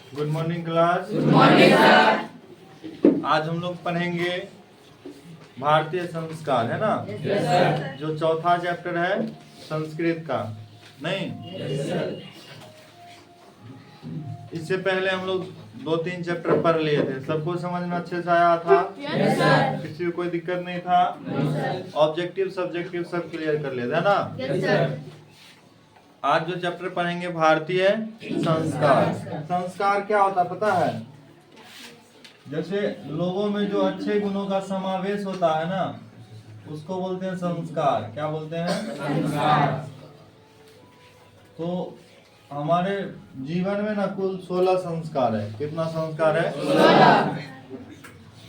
Good morning class. Good morning sir. आज हम लोग पढ़ेंगे भारतीय संस्कार, है ना। Yes sir. जो चौथा चैप्टर है संस्कृत का, नहीं। Yes sir. इससे पहले हम लोग 2-3 चैप्टर पढ़ लिए थे। सबको समझ में अच्छे से आया था? Yes sir. किसी को कोई दिक्कत नहीं था? नहीं सर। ऑब्जेक्टिव सब्जेक्टिव सब क्लियर कर लिए थे, है ना। Yes sir. आज जो चैप्टर पढ़ेंगे भारतीय संस्कार। संस्कार क्या होता है पता है? जैसे लोगों में जो अच्छे गुणों का समावेश होता है ना, उसको बोलते हैं संस्कार। क्या बोलते हैं? संस्कार। तो हमारे जीवन में ना कुल 16 संस्कार है। कितना संस्कार है? 16।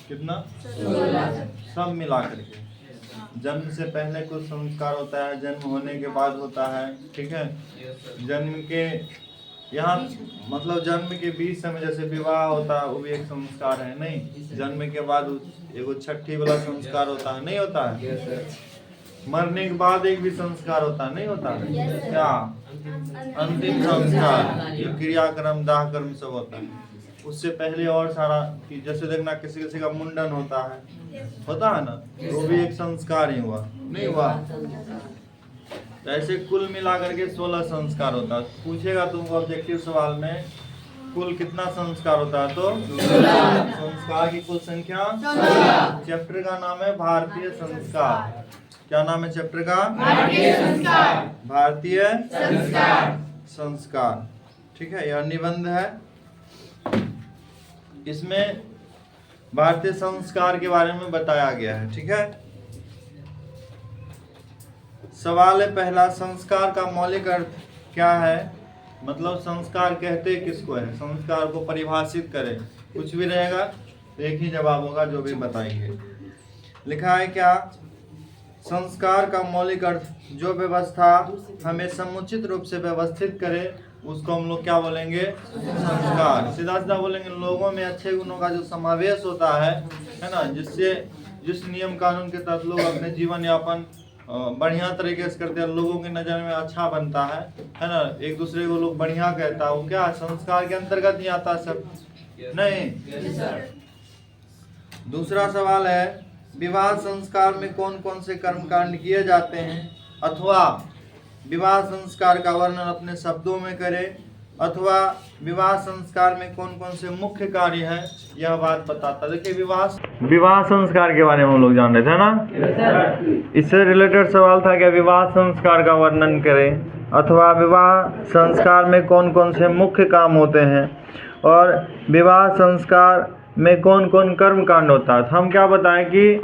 कितना? 16। सब मिला करके। जन्म से पहले कुछ संस्कार होता है, जन्म होने के बाद होता है, ठीक है। जन्म के यहाँ मतलब जन्म के बीच समय जैसे विवाह होता है, वो भी एक संस्कार है, नहीं। जन्म के बाद एगो छठी वाला संस्कार होता है, नहीं होता है। मरने के बाद एक भी संस्कार होता है, नहीं होता है। क्या? अंतिम संस्कार, जो क्रियाक्रम दाह कर्म सब होता है। उससे पहले और सारा कि जैसे देखना किसी किसी का मुंडन होता है ना, वो भी एक संस्कार ही हुआ, नहीं हुआ। तो ऐसे कुल मिला करके 16 संस्कार होता है। पूछेगा तुमको ऑब्जेक्टिव सवाल में कुल कितना संस्कार होता है, तो 16 संस्कार की कुल संख्या 16। चैप्टर का नाम है भारतीय संस्कार। क्या नाम है चैप्टर का? भारतीय संस्कार। भारतीय संस्कार। संस्कार, ठीक है। यह निबंध है। इसमें भारतीय संस्कार के बारे में बताया गया है, ठीक है। सवाल है पहला, संस्कार का मौलिक अर्थ क्या है? मतलब संस्कार कहते किसको है? संस्कार को परिभाषित करें। कुछ भी रहेगा तो एक ही जवाब होगा, जो भी बताएंगे। लिखा है क्या? संस्कार का मौलिक अर्थ जो व्यवस्था हमें समुचित रूप से व्यवस्थित करे, उसको हम लोग क्या बोलेंगे? संस्कार। सीधा सीधा बोलेंगे, लोगों में अच्छे गुणों का जो समावेश होता है ना, जिससे जिस नियम कानून के तहत लोग अपने जीवन यापन बढ़िया तरीके से करते हैं, लोगों की नज़र में अच्छा बनता है ना। एक दूसरे को लोग बढ़िया कहता है, वो क्या संस्कार के अंतर्गत ही आता है सब, नहीं। दूसरा सवाल है, विवाह संस्कार में कौन कौन से कर्मकांड किए जाते हैं, अथवा विवाह संस्कार का वर्णन अपने शब्दों में करें, अथवा विवाह संस्कार में कौन कौन से मुख्य कार्य है, यह बात बताता। देखिए विवाह संस्कार के बारे में हम लोग जान रहे थे ना। इससे रिलेटेड सवाल था क्या? विवाह संस्कार का वर्णन करें, अथवा विवाह संस्कार में कौन कौन से मुख्य काम होते हैं, और विवाह संस्कार में कौन कौन कर्म कांड होता है। तो हम क्या बताएं कि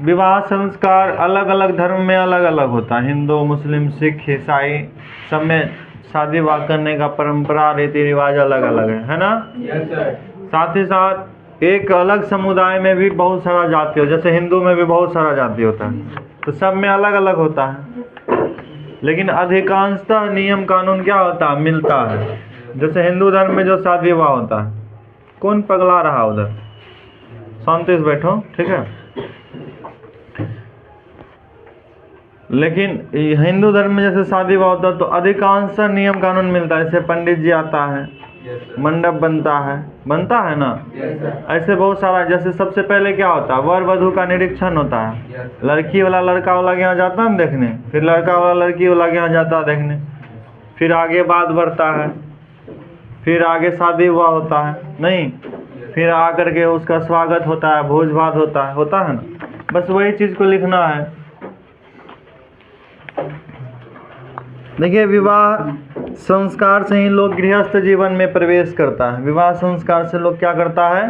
विवाह संस्कार अलग अलग धर्म में अलग अलग होता है। हिंदू, मुस्लिम, सिख, ईसाई सब में शादी विवाह करने का परंपरा रीति रिवाज अलग अलग है ना। साथ ही साथ एक अलग समुदाय में भी बहुत सारा जाति हो, जैसे हिंदू में भी बहुत सारा जाति होता है, तो सब में अलग अलग होता है। लेकिन अधिकांशतः नियम कानून क्या होता है? मिलता है। जैसे हिंदू धर्म में जो शादी विवाह होता है, कौन पगला रहा उधर? शांति से बैठो, ठीक है। लेकिन हिंदू धर्म में जैसे शादी विवाह होता है तो अधिकांश नियम कानून मिलता है। जैसे पंडित जी आता है, मंडप बनता है ना। ऐसे बहुत सारा, जैसे सबसे पहले क्या होता है? वर वधू का निरीक्षण होता है। लड़की वाला लड़का वाला के यहाँ जाता है देखने, फिर लड़का वाला लड़की वाला के यहाँ जाता है देखने, फिर आगे बात बढ़ता है, फिर आगे शादी विवाह होता है, नहीं। फिर आकर के उसका स्वागत होता है, भोज भात होता है ना। बस वही चीज़ को लिखना है। देखिए विवाह संस्कार से ही लोग गृहस्थ जीवन में प्रवेश करता है। विवाह संस्कार से लोग क्या करता है?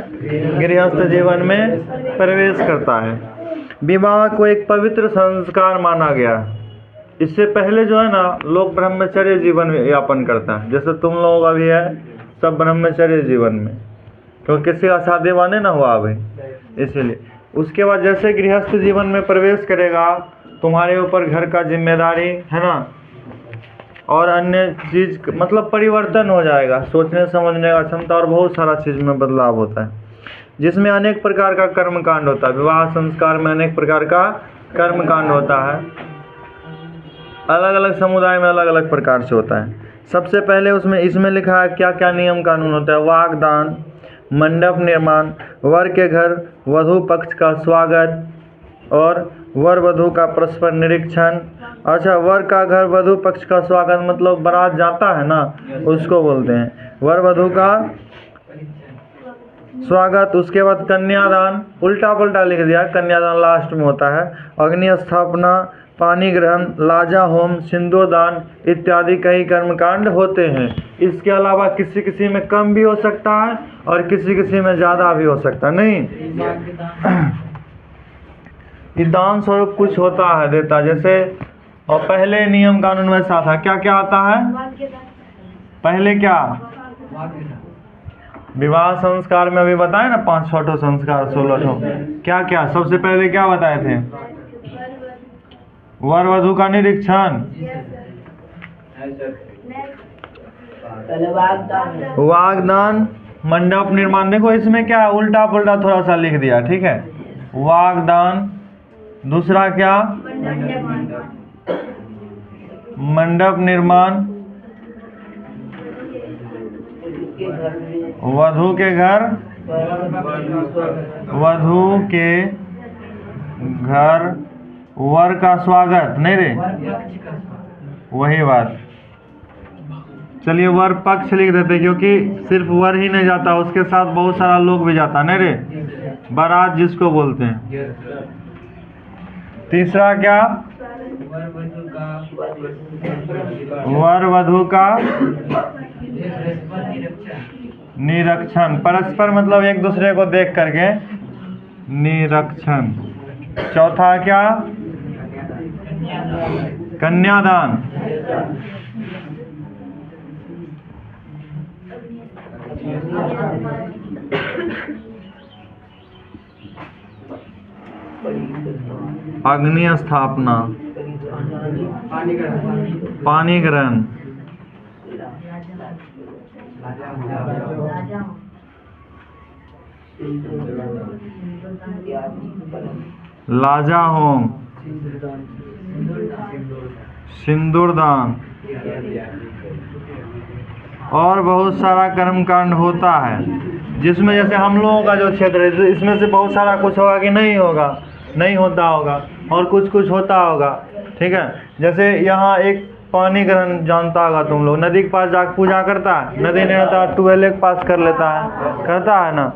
गृहस्थ जीवन में प्रवेश करता है। विवाह को एक पवित्र संस्कार माना गया। इससे पहले जो है ना, लोग ब्रह्मचर्य जीवन यापन करता है। जैसे तुम लोग अभी है सब ब्रह्मचर्य जीवन में, क्योंकि किसी का शादी विवाह नहीं ना हुआ अभी, इसीलिए। उसके बाद जैसे गृहस्थ जीवन में प्रवेश करेगा, तुम्हारे ऊपर घर का जिम्मेदारी है ना, और अन्य चीज़ मतलब परिवर्तन हो जाएगा, सोचने समझने का क्षमता और बहुत सारा चीज़ में बदलाव होता है, जिसमें अनेक प्रकार का कर्मकांड होता है। विवाह संस्कार में अनेक प्रकार का कर्मकांड होता है, अलग अलग समुदाय में अलग अलग प्रकार से होता है। सबसे पहले उसमें इसमें लिखा है क्या क्या नियम कानून होता है। वागदान, मंडप निर्माण, वर के घर वधू पक्ष का स्वागत और वर वधू का परस्पर निरीक्षण। अच्छा, वर का घर वधू पक्ष का स्वागत मतलब बारात जाता है ना, उसको बोलते हैं वर वधू का स्वागत। उसके बाद कन्यादान, उल्टा पुल्टा लिख दिया, कन्यादान लास्ट में होता है। अग्नि स्थापना, पानी ग्रहण, लाजा होम, सिंदूरदान इत्यादि कई कर्मकांड होते हैं। इसके अलावा किसी किसी में कम भी हो सकता है और किसी किसी में ज़्यादा भी हो सकता है। नहीं, दान स्वरूप कुछ होता है देता, जैसे और पहले नियम कानून में ऐसा था। क्या क्या आता है पहले? क्या विवाह संस्कार में अभी बताए ना 5-6 संस्कार 16 क्या क्या सबसे पहले क्या बताए थे? वर वधू का निरीक्षण, वागदान, मंडप निर्माण। देखो इसमें क्या उल्टा पुल्टा थोड़ा सा लिख दिया, ठीक है। वागदान, दूसरा क्या? मंडप निर्माण, वधू के घर वर का स्वागत। नहीं रे, वही बात। चलिए वर पक्ष लिख देते क्योंकि सिर्फ वर ही नहीं जाता, उसके साथ बहुत सारा लोग भी जाता। नहीं रे, बारात जिसको बोलते हैं। तीसरा क्या? वर वधू का निरीक्षण, परस्पर मतलब एक दूसरे को देख करके निरीक्षण। चौथा क्या? कन्यादान, अग्नि स्थापना, पानी ग्रहण, लाजा होम, सिंदूरदान और बहुत सारा कर्मकांड होता है। जिसमें जैसे हम लोगों का जो क्षेत्र है इसमें से बहुत सारा कुछ होगा कि नहीं होगा, नहीं होता होगा, और कुछ कुछ होता होगा, ठीक है। जैसे यहाँ एक पानी ग्रहण जानता होगा तुम लोग, नदी के पास जाकर पूजा करता है, नदी नहीं रहता ट्यूबवेल के पास कर लेता है, करता है ना।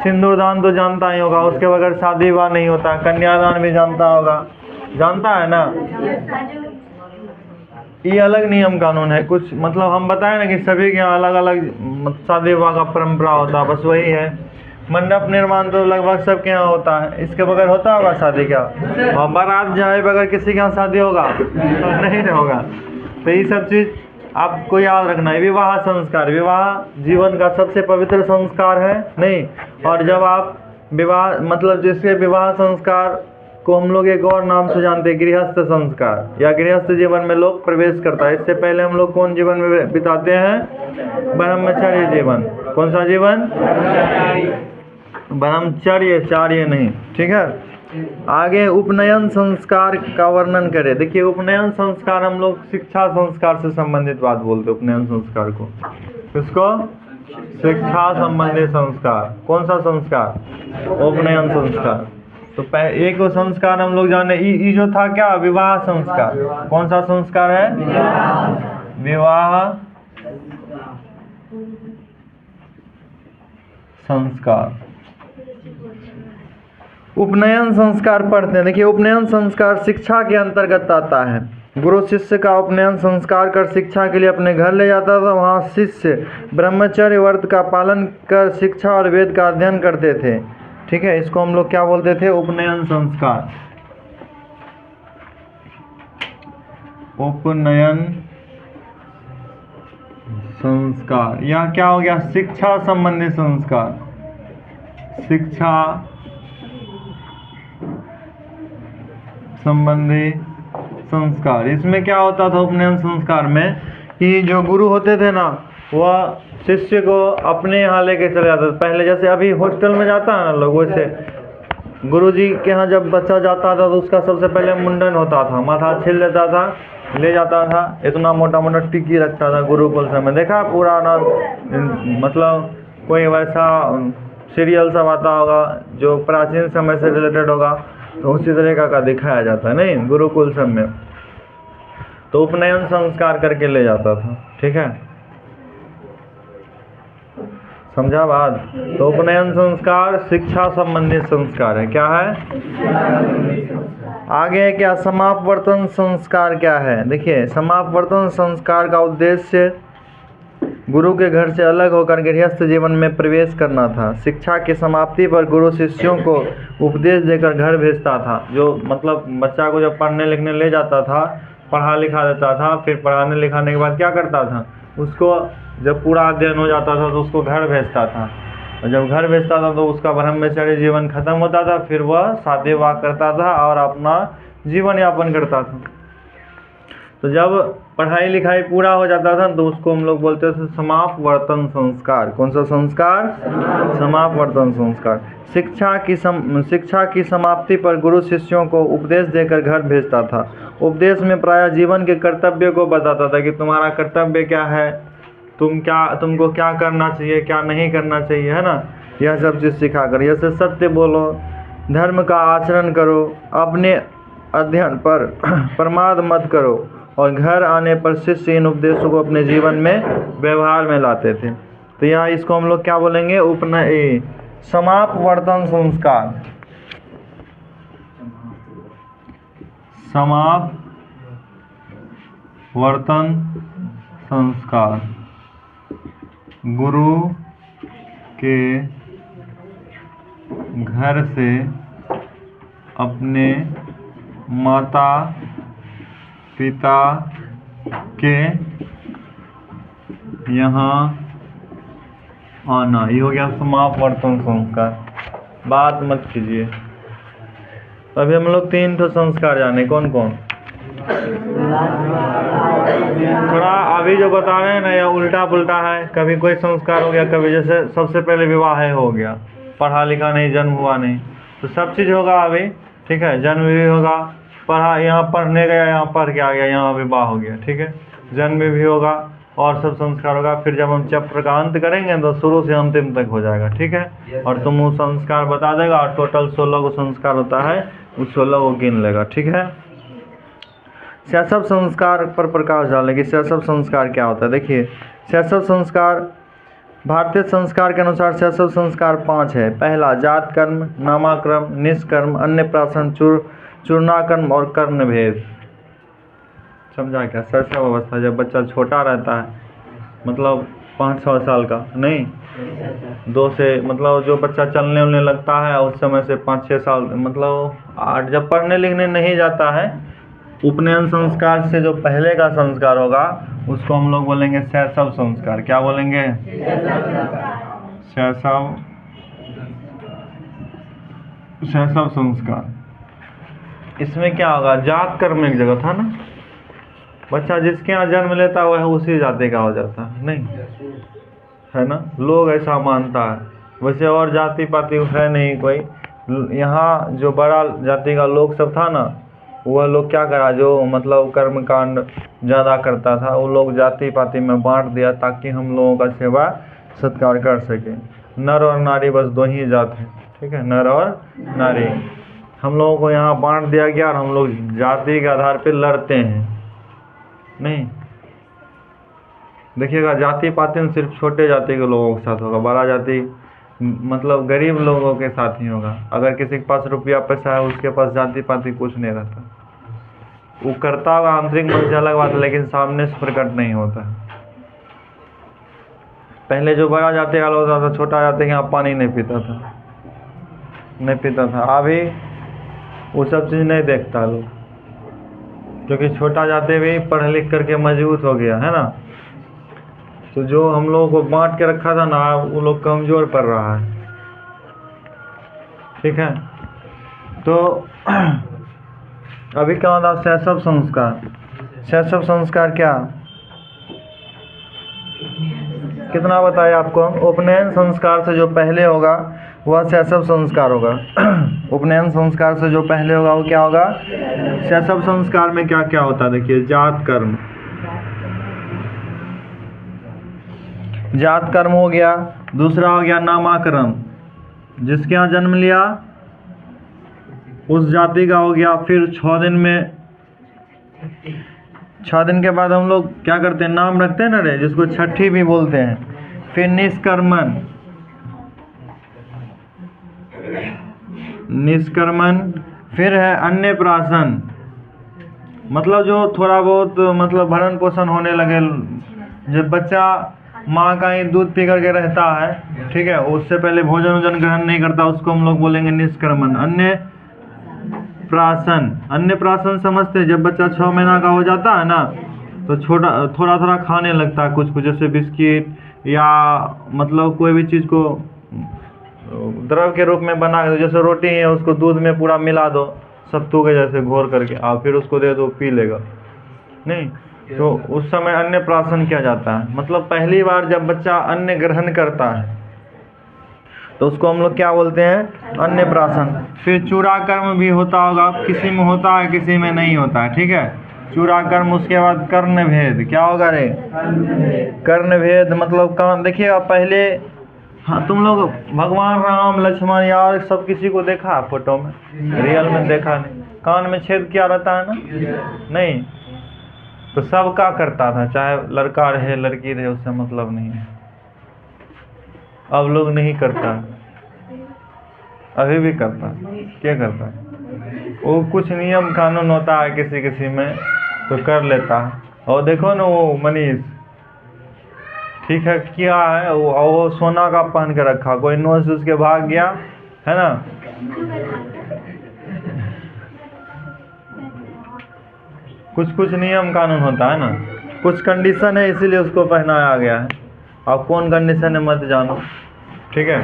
सिंदूरदान तो जानता ही होगा, उसके बगैर शादी विवाह नहीं होता। कन्यादान भी जानता होगा, जानता है ना। ये अलग नियम कानून है कुछ, मतलब हम बताएं ना कि सभी के यहाँ अलग अलग शादी विवाह का परंपरा होता है, बस वही है। मंडप निर्माण तो लगभग सबके यहाँ होता है, इसके बगैर होता होगा शादी क्या? और बारात जाए बगैर किसी के यहाँ शादी होगा? नहीं होगा। तो ये सब चीज़ आपको याद रखना है। विवाह संस्कार, विवाह जीवन का सबसे पवित्र संस्कार है, नहीं। और जब आप विवाह मतलब जिसके विवाह संस्कार को हम लोग एक और नाम से जानते हैं, गृहस्थ संस्कार, या गृहस्थ जीवन में लोग प्रवेश करता है। इससे पहले हम लोग कौन जीवन में बिताते हैं? ब्रह्मचर्य जीवन। कौन सा जीवन? ब्रह्मचर्य, चार्य नहीं, ठीक है। आगे उपनयन संस्कार का वर्णन करें। देखिए उपनयन संस्कार हम लोग शिक्षा संस्कार से संबंधित बात बोलते हैं। उपनयन संस्कार को किसको? शिक्षा संबंधी संस्कार। कौन सा संस्कार? उपनयन संस्कार। तो एक संस्कार हम लोग जाने, ये जो था क्या? विवाह संस्कार। कौन सा संस्कार है? विवाह संस्कार। उपनयन संस्कार पढ़ते हैं। देखिए उपनयन संस्कार शिक्षा के अंतर्गत आता है। गुरु शिष्य का उपनयन संस्कार कर शिक्षा के लिए अपने घर ले जाता था। वहाँ शिष्य ब्रह्मचर्य व्रत का पालन कर शिक्षा और वेद का अध्ययन करते थे, ठीक है। इसको हम लोग क्या बोलते थे? उपनयन संस्कार। उपनयन संस्कार। यह क्या हो गया? शिक्षा संबंधी संस्कार। शिक्षा संबंधी संस्कार। इसमें क्या होता था उपनयन संस्कार में कि जो गुरु होते थे ना, वह शिष्य को अपने यहाँ लेके चले जाते थे। पहले जैसे अभी हॉस्टल में जाता है ना लोग, वैसे गुरुजी के यहाँ जब बच्चा जाता था तो उसका सबसे पहले मुंडन होता था, माथा छील लेता था, ले जाता था, इतना मोटा मोटा टिक्की रखता था गुरुकुल समय, देखा पूरा ना, मतलब कोई वैसा सीरियल सब आता होगा जो प्राचीन समय से रिलेटेड होगा, तो उसी तरीका का दिखाया जाता है नहीं गुरुकुल सब में। तो उपनयन संस्कार करके ले जाता था, ठीक है, समझा बात। तो उपनयन संस्कार शिक्षा संबंधित संस्कार है, क्या है? आगे क्या समापवर्तन संस्कार क्या है? देखिए, समापवर्तन संस्कार का उद्देश्य गुरु के घर से अलग होकर गृहस्थ जीवन में प्रवेश करना था। शिक्षा की समाप्ति पर गुरु शिष्यों को उपदेश देकर घर भेजता था। जो मतलब बच्चा को जब पढ़ने लिखने ले जाता था, पढ़ा लिखा देता था, फिर पढ़ाने लिखाने के बाद क्या करता था, उसको जब पूरा अध्ययन हो जाता था तो उसको घर भेजता था, और जब घर भेजता था तो उसका ब्रह्मचर्य जीवन खत्म होता था, फिर वह शादी विवाह करता था और अपना जीवन यापन करता था। तो जब पढ़ाई लिखाई पूरा हो जाता था तो उसको हम लोग बोलते थे समापवर्तन संस्कार। कौन सा संस्कार? समापवर्तन संस्कार। शिक्षा की समाप्ति पर गुरु शिष्यों को उपदेश देकर घर भेजता था। उपदेश में प्रायः जीवन के कर्तव्य को बताता था कि तुम्हारा कर्तव्य क्या है, तुमको क्या करना चाहिए, क्या नहीं करना चाहिए, है ना, यह सब चीज़ सिखाकर। जैसे सत्य बोलो, धर्म का आचरण करो, अपने अध्ययन पर प्रमाद मत करो, और घर आने पर शिष्य इन उपदेशों को अपने जीवन में व्यवहार में लाते थे। तो यहाँ इसको हम लोग क्या बोलेंगे? समापवर्तन संस्कार। समापवर्तन संस्कार गुरु के घर से अपने माता पिता के यहाँ आना, ये हो गया समापवर्तन संस्कार। बात मत कीजिए। अभी हम लोग 3 ठो संस्कार जाने, कौन कौन? थोड़ा अभी जो बता रहे हैं ना, यह उल्टा पुल्टा है। कभी कोई संस्कार हो गया, कभी जैसे सबसे पहले विवाह हो गया, पढ़ा लिखा नहीं, जन्म हुआ नहीं, तो सब चीज़ होगा अभी, ठीक है। जन्म भी होगा, पढ़ा, यहाँ पढ़ने गया, यहाँ पढ़ के आ गया, यहाँ विवाह हो गया, ठीक है। जन्म भी होगा और सब संस्कार होगा। फिर जब हम चैप्टर का अंत करेंगे तो शुरू से अंतिम तक हो जाएगा, ठीक है। और तुम वो संस्कार बता देगा, और टोटल 16 को संस्कार होता है, उस 16 को गिन लेगा, ठीक है। शैशव संस्कार पर प्रकाश डालने की, शैशव संस्कार क्या होता है? देखिए, शैशव संस्कार भारतीय संस्कार के अनुसार शैशव संस्कार 5 है। पहला, जात कर्म, नामाक्रम, निष्कर्म, अन्नप्राशन, चूर्णाकर्म और कर्ण भेद। समझा क्या? शैशव अवस्था, जब बच्चा छोटा रहता है, मतलब 5-6 साल का नहीं, 2 से, मतलब जो बच्चा चलने उलने लगता है उस समय से 5-6 साल, मतलब 8, जब पढ़ने लिखने नहीं जाता है, उपनयन संस्कार से जो पहले का संस्कार होगा उसको हम लोग बोलेंगे शैशव संस्कार। क्या बोलेंगे? शैशव संस्कार। इसमें क्या होगा? जात कर्म एक जगह था ना, बच्चा जिसके यहाँ जन्म लेता है वह उसी जाति का हो जाता है, नहीं है ना, लोग ऐसा मानता है। वैसे और जाति पाति है नहीं कोई। यहाँ जो बड़ा जाति का लोग सब था ना, वह लोग क्या करा, जो मतलब कर्म कांड ज़्यादा करता था, वो लोग जाति पाति में बांट दिया ताकि हम लोगों का सेवा सत्कार कर सके। नर और नारी बस 2 ही जात हैं, ठीक है, नर और नारी। हम लोगों को यहाँ बांट दिया गया और हम लोग जाति के आधार पर लड़ते हैं, नहीं। देखिएगा, जाति पाति में सिर्फ छोटे जाति के लोगों के साथ होगा, बड़ा जाति मतलब गरीब लोगों के साथ ही होगा। अगर किसी के पास रुपया पैसा है, उसके पास जाति पाति कुछ नहीं रहता। वो करता होगा आंतरिक मन से, अलग बात है, लेकिन सामने से प्रकट नहीं होता है। पहले जो बड़ा जाति वाला होता था, छोटा जाति के यहाँ पानी नहीं पीता था। अभी वो सब चीज़ नहीं देखता लोग, क्योंकि छोटा जाति भी पढ़ लिख करके मजबूत हो गया है ना। तो जो हम लोगों को बांट के रखा था ना, वो लोग कमज़ोर पड़ रहा है, ठीक है। तो अभी क्या होता है? शैशव संस्कार। शैशव संस्कार क्या? कितना बताया आपको? उपनयन संस्कार से जो पहले होगा वह शैशव संस्कार होगा। उपनयन संस्कार से जो पहले होगा वो क्या होगा? शैशव संस्कार में क्या क्या होता है देखिए, जात कर्म, जात कर्म हो गया। दूसरा हो गया नामाकरण, जिसके यहाँ जन्म लिया उस जाति का हो गया। फिर 6 दिन में, 6 दिन के बाद हम लोग क्या करते हैं? नाम रखते हैं ना रे, जिसको छठी भी बोलते हैं। फिर निष्कर्मण, निष्कर्मण। फिर है अन्नप्राशन, मतलब जो थोड़ा बहुत मतलब भरण पोषण होने लगे, जब बच्चा माँ का ही दूध पी करके रहता है, ठीक है, उससे पहले भोजन वोजन ग्रहण नहीं करता, उसको हम लोग बोलेंगे निष्कर्मण। अन्नप्राशन, अन्नप्राशन समझते हैं? जब बच्चा 6 महीना का हो जाता है ना, तो थोड़ा थोड़ा खाने लगता है कुछ कुछ, जैसे बिस्किट या मतलब कोई भी चीज़ को द्रव के रूप में बना के, जैसे रोटी है उसको दूध में पूरा मिला दो सत्तू के जैसे घोर करके, आप फिर उसको दे दो, पी लेगा नहीं, तो उस समय अन्नप्राशन किया जाता है। मतलब पहली बार जब बच्चा अन्न ग्रहण करता है तो उसको हम लोग क्या बोलते हैं? अन्नप्राशन। फिर चूड़ाकर्म भी होता होगा, किसी में होता है किसी में नहीं होता है, ठीक है, चूड़ाकर्म। उसके बाद कर्णभेद, क्या होगा रे? कर्णभेद मतलब कान, देखिएगा पहले, हाँ तुम लोग भगवान राम लक्ष्मण यार सब किसी को देखा है फोटो में? रियल में देखा नहीं। कान में छेद क्या रहता है ना? नहीं, तो सबका करता था, चाहे लड़का रहे लड़की रहे, उससे मतलब नहीं है। अब लोग नहीं करता, अभी भी करता, क्या करता है वो? कुछ नियम कानून होता है किसी किसी में तो कर लेता है। और देखो ना वो मनीष, ठीक है, क्या है वो सोना का पहन के रखा, कोई नोच उसके भाग गया है ना। कुछ कुछ नियम कानून होता है ना, कुछ कंडीशन है इसीलिए उसको पहनाया गया है। आप कौन कंडीशन है मत जानो, ठीक है,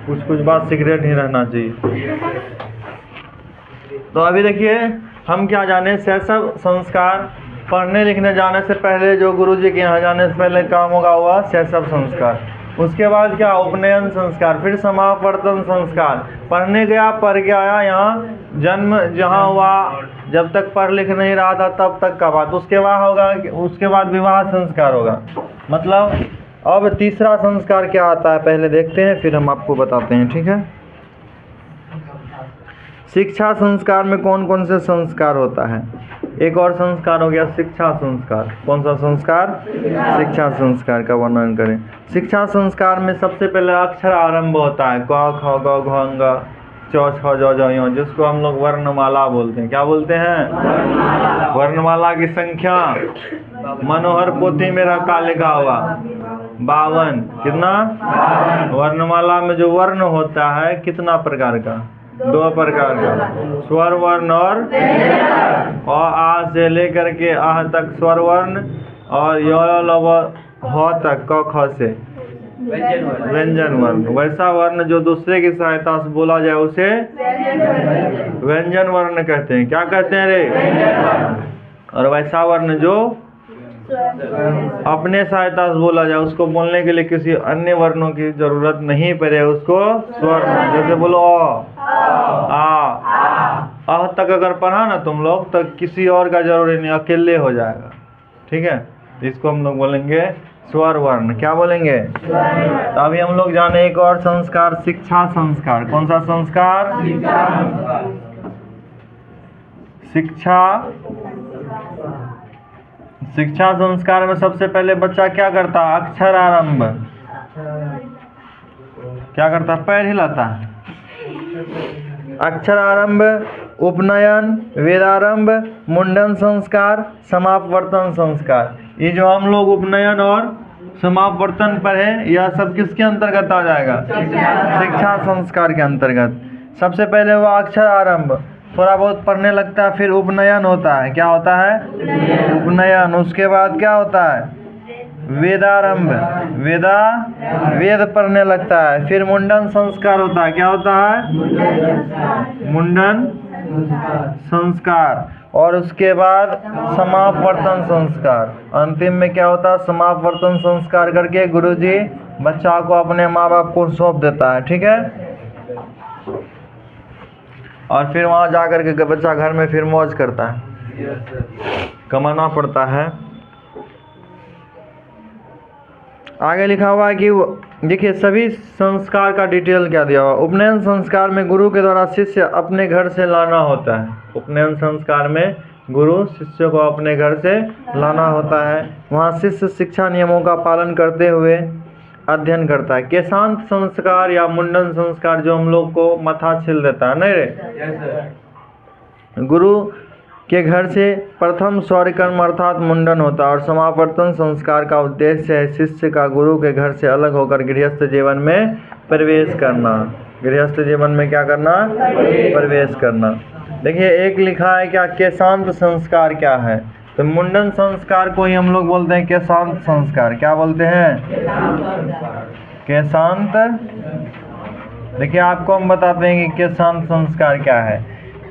कुछ कुछ बात सीक्रेट ही रहना चाहिए। तो अभी देखिए हम क्या जाने, शैशव संस्कार। पढ़ने लिखने जाने से पहले, जो गुरुजी के यहाँ जाने से पहले काम होगा हुआ शैशव संस्कार। उसके बाद क्या? उपनयन संस्कार। फिर समावर्तन संस्कार, पढ़ने गया, पढ़ के आया, यहाँ जन्म जहाँ हुआ, जब तक पढ़ लिख नहीं रहा था तब तक का बात। उसके बाद होगा, उसके बाद विवाह संस्कार होगा। मतलब अब तीसरा संस्कार क्या आता है पहले देखते हैं, फिर हम आपको बताते हैं, ठीक है। शिक्षा संस्कार में कौन कौन से संस्कार होता है? एक और संस्कार हो गया शिक्षा संस्कार। कौन सा संस्कार? शिक्षा संस्कार का वर्णन करें। शिक्षा संस्कार में सबसे पहले अक्षर आरंभ होता है, क ख ग घ ङ च छ ज झ ञ, जिसको हम लोग वर्णमाला बोलते हैं। क्या बोलते हैं? वर्णमाला की संख्या मनोहर पोथी में रखा लिखा हुआ 52। कितना? वर्णमाला में जो वर्ण होता है कितना प्रकार का? 2 प्रकार का, स्वर वर्ण और अ आ से लेकर के आह तक स्वर वर्ण, और य ल व ह तक क ख से व्यंजन वर्ण। वैसा वर्ण जो दूसरे की सहायता से बोला जाए उसे व्यंजन वर्ण कहते हैं। क्या कहते हैं रे? और वैसा वर्ण जो अपने सहायता से बोला जाए, उसको बोलने के लिए किसी अन्य वर्णों की जरूरत नहीं पड़े, उसको स्वर। जैसे बोलो आ तक अगर पढ़ा ना तुम लोग तो किसी और का जरूरी नहीं, अकेले हो जाएगा, ठीक है। इसको हम लोग बोलेंगे स्वर वर्ण। क्या बोलेंगे? तो अभी हम लोग जाने एक और संस्कार, शिक्षा संस्कार। कौन सा संस्कार? शिक्षा संस्कार में सबसे पहले बच्चा क्या करता है? अक्षर आरंभ। क्या करता? पैर हिलाता है। अक्षर आरंभ, उपनयन, वेदारंभ, मुंडन संस्कार, समापवर्तन संस्कार। ये जो हम लोग उपनयन और समापवर्तन पढ़े, यह सब किसके अंतर्गत आ जाएगा? शिक्षा संस्कार के अंतर्गत। सबसे पहले वो अक्षर आरंभ, थोड़ा बहुत पढ़ने लगता है, फिर उपनयन होता है। क्या होता है? उपनयन। उसके बाद क्या होता है? वेदारंभ, वेद पढ़ने लगता है। फिर मुंडन संस्कार होता है। क्या होता है? मुंडन संस्कार। और उसके बाद समापवर्तन संस्कार। अंतिम में क्या होता है? समापवर्तन संस्कार करके गुरुजी बच्चा को अपने माँ बाप को सौंप देता है। ठीक है, और फिर वहाँ जा कर के बच्चा घर में फिर मौज करता है, कमाना पड़ता है। आगे लिखा हुआ है कि देखिए सभी संस्कार का डिटेल क्या दिया हुआ। उपनयन संस्कार में गुरु के द्वारा शिष्य अपने घर से लाना होता है। उपनयन संस्कार में गुरु शिष्य को अपने घर से लाना होता है। वहाँ शिष्य शिक्षा नियमों का पालन करते हुए अध्ययन करता है। केशांत संस्कार या मुंडन संस्कार जो हम लोग को मथा छिल देता है, नहीं रे? गुरु के घर से प्रथम सौर्य कर्म अर्थात मुंडन होता है। और समापवर्तन संस्कार का उद्देश्य है शिष्य का गुरु के घर से अलग होकर गृहस्थ जीवन में प्रवेश करना। गृहस्थ जीवन में क्या करना? प्रवेश करना। देखिए एक लिखा है क्या? केशांत संस्कार क्या है? तो मुंडन संस्कार को ही हम लोग बोलते हैं केशांत संस्कार। क्या बोलते हैं? केशांत। देखिए आपको हम बताते हैं कि केशांत संस्कार क्या है।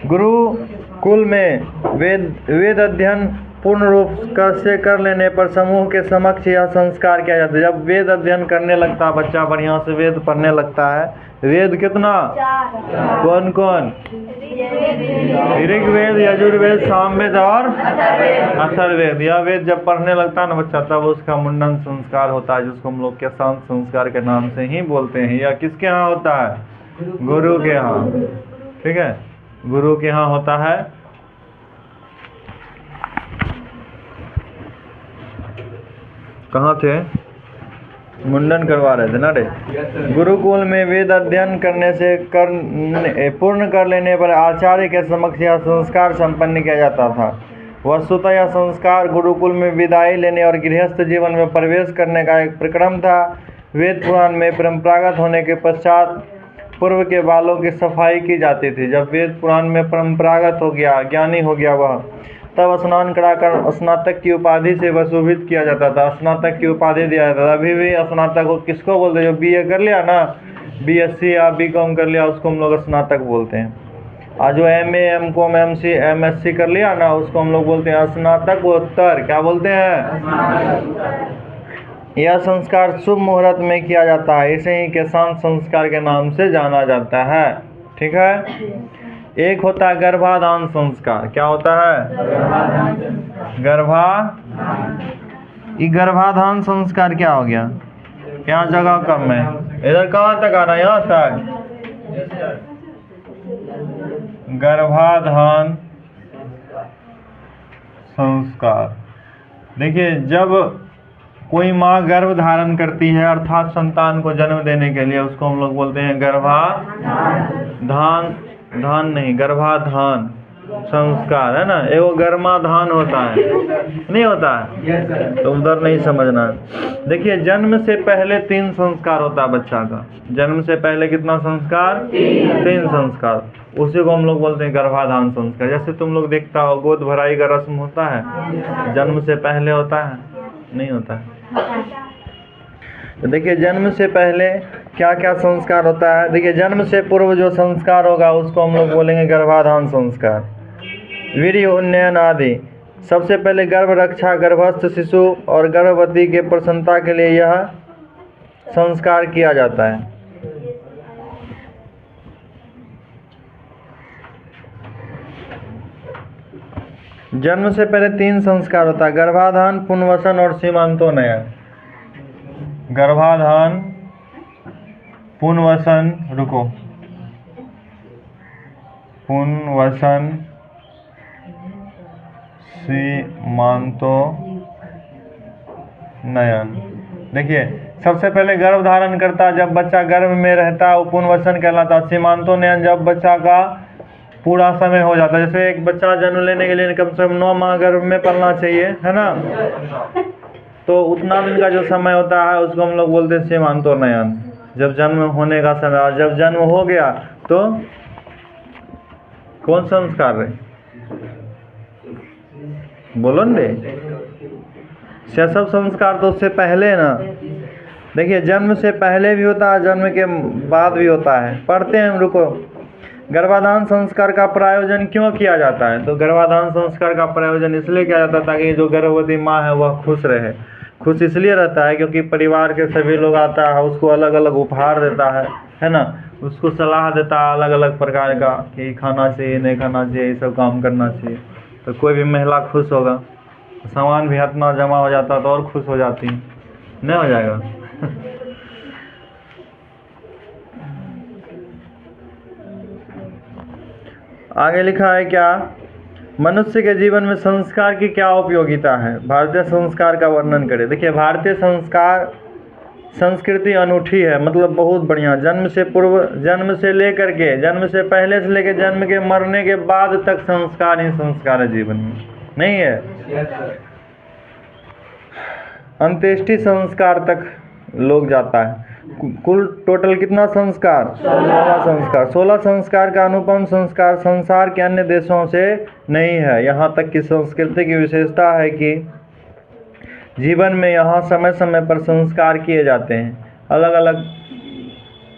गुरु कुल में वेद अध्ययन पूर्ण रूप से कर लेने पर समूह के समक्ष यह संस्कार किया जाता है। जब वेद अध्ययन करने लगता है बच्चा, बढ़िया से वेद पढ़ने लगता है। वेद कितना? कौन कौन? ऋग्वेद, यजुर्वेद, सामवेद और अथर्ववेद। यह वेद जब पढ़ने लगता है ना बच्चा, तब उसका मुंडन संस्कार होता है, जिसको हम लोग केशांत संस्कार के नाम से ही बोलते हैं। यह किसके यहाँ होता है? गुरु के यहाँ। ठीक है, गुरु के यहाँ होता है। कहाँ थे? मुंडन करवा रहे थे ना रे? गुरुकुल में वेद अध्ययन करने से पूर्ण कर लेने पर आचार्य के समक्ष यह संस्कार संपन्न किया जाता था। वस्तुतः यह संस्कार गुरुकुल में विदाई लेने और गृहस्थ जीवन में प्रवेश करने का एक प्रक्रम था। वेद पुराण में परंपरागत होने के पश्चात पूर्व के बालों की सफाई की जाती थी। जब वेद पुराण में परंपरागत हो गया, ज्ञानी हो गया वह, तब स्नान कराकर स्नातक की उपाधि से वसुभित किया जाता था। स्नातक की उपाधि दिया जाता था। अभी भी स्नातक को किसको बोलते हैं? जो बीए कर लिया ना, बीएससी या बीकॉम कर लिया, उसको हम लोग स्नातक बोलते हैं। और जो एमए, एमकॉम, एमसी, एमएससी कर लिया ना, उसको हम लोग बोलते हैं स्नातकोत्तर। क्या बोलते हैं? यह संस्कार शुभ मुहूर्त में किया जाता है, इसे ही केशांत संस्कार के नाम से जाना जाता है। ठीक है। एक होता है गर्भाधान संस्कार। क्या होता है? गर्भाधान संस्कार क्या हो गया? यहाँ जगह कम है, इधर कहाँ तक आ रहा है? यहाँ तक। गर्भाधान संस्कार। देखिए जब कोई माँ गर्भ धारण करती है अर्थात संतान को जन्म देने के लिए, उसको हम लोग बोलते हैं गर्भाधान संस्कार, है ना। एगो गर्माधान होता है, नहीं होता है? तो उधर नहीं समझना। देखिए जन्म से पहले 3 संस्कार होता है बच्चा का। जन्म से पहले कितना संस्कार? 3 संस्कार। उसी को हम लोग बोलते हैं गर्भाधान संस्कार। जैसे तुम लोग देखता हो गोद भराई का रस्म होता है, जन्म से पहले होता है? नहीं होता है। तो देखिए जन्म से पहले क्या क्या संस्कार होता है। देखिए जन्म से पूर्व जो संस्कार होगा उसको हम लोग बोलेंगे गर्भाधान संस्कार। वीर्य उन्नयन आदि। सबसे पहले गर्भ रक्षा, गर्भस्थ शिशु और गर्भवती के प्रसन्नता के लिए यह संस्कार किया जाता है। जन्म से पहले 3 संस्कार होता है, गर्भाधान, पुनर्वसन और सीमांतोन्नयन। गर्भाधान, पुनर्वसन, पुनर्वसन, सीमांतोन्नयन। देखिए सबसे पहले गर्भ धारण करता, जब बच्चा गर्भ में रहता है वो पुनर्वसन कहलाता। सीमांतोन्नयन जब बच्चा का पूरा समय हो जाता है। जैसे एक बच्चा जन्म लेने के लिए कम से कम 9 माह गर्भ में पलना चाहिए, है ना। तो उतना दिन का जो समय होता है उसको हम लोग बोलते हैं सीमांतोन्नयन, जब जन्म होने का समय। और जब जन्म हो गया तो कौन संस्कार रहे? बोलो न। सब संस्कार तो उससे पहले ना। देखिए जन्म से पहले भी होता है, जन्म के बाद भी होता है। पढ़ते हैं हम, रुको। गर्भाधान संस्कार का प्रायोजन क्यों किया जाता है? तो गर्भाधान संस्कार का प्रायोजन इसलिए किया जाता है ताकि जो गर्भवती माँ है वह खुश रहे। खुश इसलिए रहता है क्योंकि परिवार के सभी लोग आता है, उसको अलग अलग उपहार देता है ना, उसको सलाह देता है अलग अलग प्रकार का कि खाना चाहिए नहीं खाना चाहिए, ये सब काम करना चाहिए। तो कोई भी महिला खुश होगा, सामान भी इतना जमा हो जाता तो और खुश हो जाती, नहीं हो जाएगा? आगे लिखा है क्या, मनुष्य के जीवन में संस्कार की क्या उपयोगिता है? भारतीय संस्कार का वर्णन करें। देखिए, भारतीय संस्कार संस्कृति अनूठी है, मतलब बहुत बढ़िया। जन्म से पूर्व, जन्म से लेकर के, जन्म से पहले से लेकर जन्म के मरने के बाद तक संस्कार ही संस्कार है जीवन में, नहीं है? अंत्येष्टि संस्कार तक लोग जाता है। कुल टोटल कितना संस्कार? 16 संस्कार। 16 संस्कार का अनुपम संस्कार संसार के अन्य देशों से नहीं है। यहाँ तक कि संस्कृति की विशेषता है कि जीवन में यहाँ समय समय पर संस्कार किए जाते हैं। अलग अलग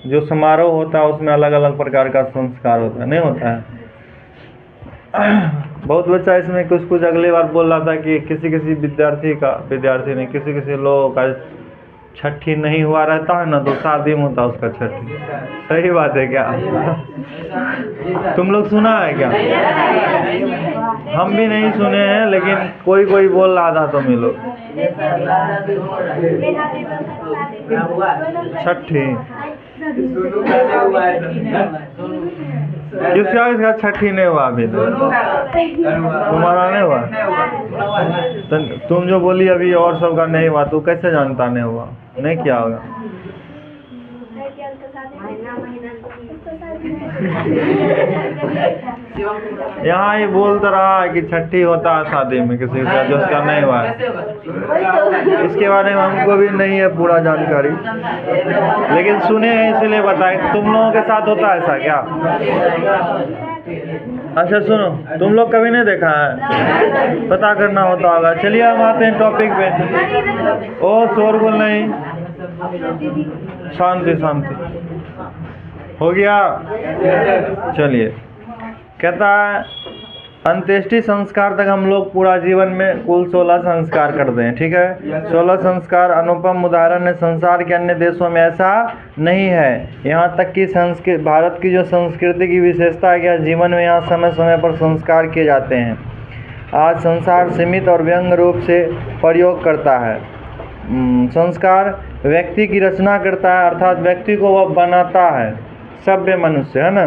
जो समारोह होता है उसमें अलग अलग प्रकार का संस्कार होता है, नहीं होता है? बहुत बच्चा इसमें कुछ अगली बार बोल रहा था कि किसी विद्यार्थी नहीं, किसी लोगों का छठी नहीं हुआ रहता है ना, तो शादी में होता उसका छठी। सही बात है क्या? तुम लोग सुना है क्या? हम भी नहीं सुने हैं, लेकिन कोई बोल रहा था तुम लोग छठी। किसका छठी नहीं हुआ अभी तक? तुम्हारा नहीं हुआ? तो तुम जो बोली अभी और सबका नहीं हुआ, तो कैसे जानता नहीं हुआ? नहीं क्या होगा? यहाँ ये बोल तो रहा है कि छठी होता है शादी में किसी का, जो उसका नहीं हुआ है। इसके बारे में हमको भी नहीं है पूरा जानकारी, लेकिन सुने हैं इसलिए बताए। तुम लोगों के साथ होता है ऐसा क्या? अच्छा सुनो, तुम लोग कभी नहीं देखा है? पता करना होता होगा। चलिए हम आते हैं टॉपिक पे। ओ शोरगुल नहीं, शांति शांति। हो गया? चलिए, कहता है अंत्येष्टि संस्कार तक हम लोग पूरा जीवन में कुल 16 संस्कार करते हैं, ठीक है? 16 संस्कार अनुपम उदाहरण है, संसार के अन्य देशों में ऐसा नहीं है। यहाँ तक कि भारत की जो संस्कृति की विशेषता है कि जीवन में यहाँ समय समय पर संस्कार किए जाते हैं। आज संसार सीमित और व्यंग रूप से प्रयोग करता है। संस्कार व्यक्ति की रचना करता है, अर्थात व्यक्ति को वह बनाता है, सभ्य मनुष्य, है ना?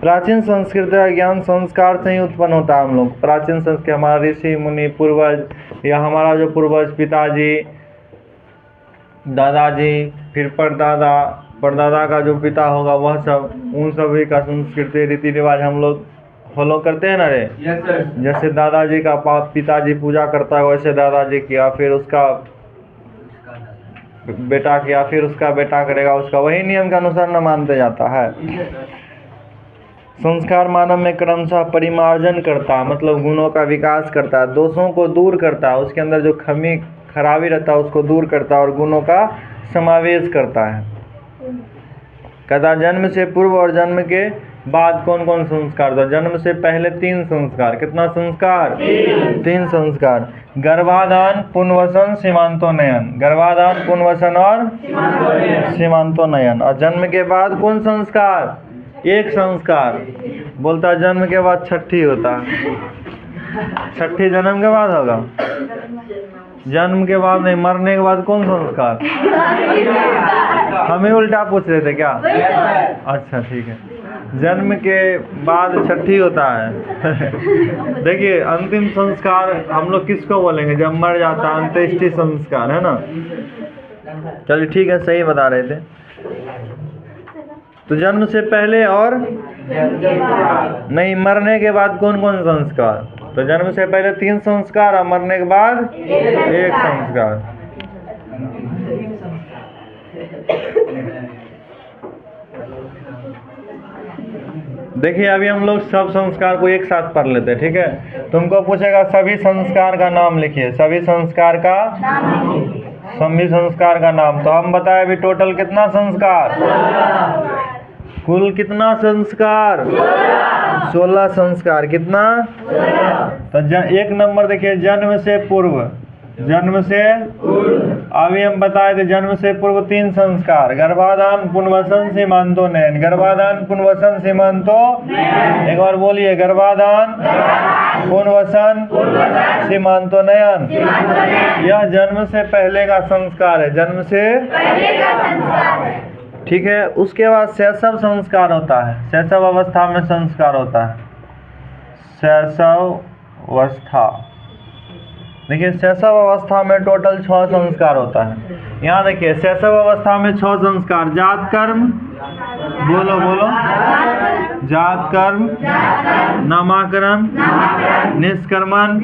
प्राचीन संस्कृति का ज्ञान संस्कार से ही उत्पन्न होता है। हम लोग प्राचीन संस्कृति, हमारा ऋषि मुनि पूर्वज, या हमारा जो पूर्वज पिताजी, दादाजी, फिर परदादा का जो पिता होगा वह सब, उन सभी का संस्कृति रीति रिवाज हम लोग फॉलो करते हैं ना रे? जैसे दादाजी का पिताजी पूजा करता है, वैसे दादाजी किया, फिर उसका बेटा किया, फिर उसका बेटा करेगा, उसका वही नियम के अनुसार न मानते जाता है। संस्कार मानव में क्रमशः परिमार्जन करता है, मतलब गुणों का विकास करता है, दोषों को दूर करता है, उसके अंदर जो खराबी रहता है उसको दूर करता है और गुणों का समावेश करता है। कहता जन्म से पूर्व और जन्म के बाद कौन कौन संस्कार था? जन्म से पहले 3 संस्कार। कितना संस्कार? 3 संस्कार। गर्भाधान, पुनर्वसन, सीमांतोन्नयन। गर्भाधान, पुनर्वसन और सीमांतोन्नयन। और जन्म के बाद कौन संस्कार? 1 संस्कार। बोलता जन्म के बाद छठी होता है। छठी जन्म के बाद होगा? जन्म के बाद नहीं, मरने के बाद कौन संस्कार? हमें उल्टा पूछ रहे थे क्या? अच्छा ठीक है, जन्म के बाद छठी होता है। देखिए अंतिम संस्कार हम लोग किसको बोलेंगे? जब मर जाता है, अंत्येष्टि संस्कार, है ना? चलिए ठीक है, सही बता रहे थे। तो जन्म से पहले और नहीं, मरने के बाद कौन कौन संस्कार? तो जन्म से पहले 3 संस्कार और मरने के बाद 1 संस्कार। देखिए अभी हम लोग सब संस्कार को एक साथ पढ़ लेते हैं, ठीक है? तुमको पूछेगा सभी संस्कार का नाम लिखिए, सभी संस्कार का नाम। तो हम बताए अभी टोटल कितना संस्कार? कुल कितना संस्कार? 16 संस्कार। कितना? तो एक नंबर देखिए, जन्म से पूर्व। जन्म से अभी हम बताए थे, जन्म से पूर्व 3 संस्कार, गर्भाधान, पुनर्वसन, सीमांतो नयन। गर्भाधान, पुनर्वसन, सीमांतो, एक बार बोलिए, गर्भाधान, पुनर्वसन, सीमांतो नयन। यह जन्म से पहले का संस्कार है, जन्म से पहले का संस्कार है। ठीक है। उसके बाद शैशव संस्कार होता है, शैशव अवस्था में संस्कार होता है, शैशव अवस्था। देखिए, शैशव अवस्था में टोटल 6 संस्कार होता है। यहाँ देखिए, शैशव अवस्था में 6 संस्कार। जात कर्म, बोलो बोलो, जात कर्म, नामकरण, निष्कर्मण,